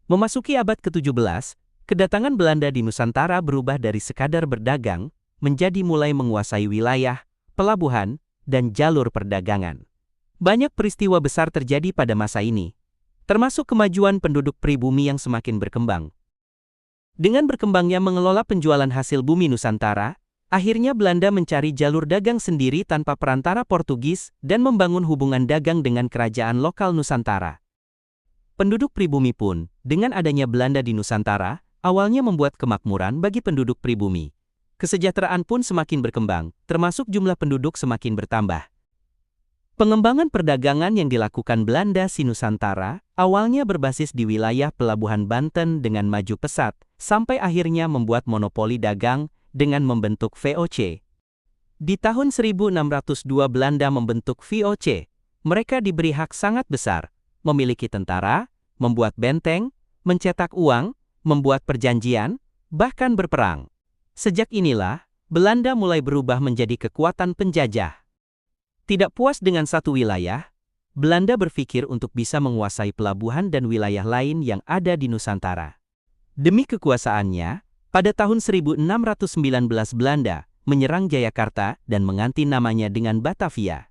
Memasuki abad ke-17, kedatangan Belanda di Nusantara berubah dari sekadar berdagang, menjadi mulai menguasai wilayah, pelabuhan, dan jalur perdagangan. Banyak peristiwa besar terjadi pada masa ini, termasuk kemajuan penduduk pribumi yang semakin berkembang. Dengan berkembangnya mengelola penjualan hasil bumi Nusantara, akhirnya Belanda mencari jalur dagang sendiri tanpa perantara Portugis dan membangun hubungan dagang dengan kerajaan lokal Nusantara. Penduduk pribumi pun, dengan adanya Belanda di Nusantara, awalnya membuat kemakmuran bagi penduduk pribumi. Kesejahteraan pun semakin berkembang, termasuk jumlah penduduk semakin bertambah. Pengembangan perdagangan yang dilakukan Belanda di Nusantara, awalnya berbasis di wilayah pelabuhan Banten dengan maju pesat, sampai akhirnya membuat monopoli dagang dengan membentuk VOC. Di tahun 1602 Belanda membentuk VOC. Mereka diberi hak sangat besar, memiliki tentara, membuat benteng, mencetak uang, membuat perjanjian, bahkan berperang. Sejak inilah, Belanda mulai berubah menjadi kekuatan penjajah. Tidak puas dengan satu wilayah, Belanda berpikir untuk bisa menguasai pelabuhan dan wilayah lain yang ada di Nusantara. Demi kekuasaannya, pada tahun 1619 Belanda menyerang Jayakarta dan mengganti namanya dengan Batavia.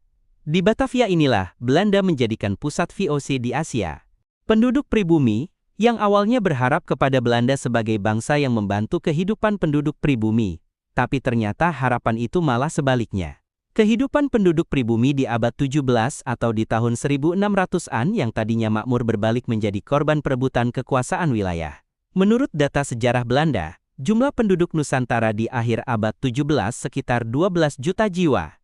Di Batavia inilah Belanda menjadikan pusat VOC di Asia. Penduduk pribumi, yang awalnya berharap kepada Belanda sebagai bangsa yang membantu kehidupan penduduk pribumi, tapi ternyata harapan itu malah sebaliknya. Kehidupan penduduk pribumi di abad 17 atau di tahun 1600-an yang tadinya makmur berbalik menjadi korban perebutan kekuasaan wilayah. Menurut data sejarah Belanda, jumlah penduduk Nusantara di akhir abad 17 sekitar 12 juta jiwa.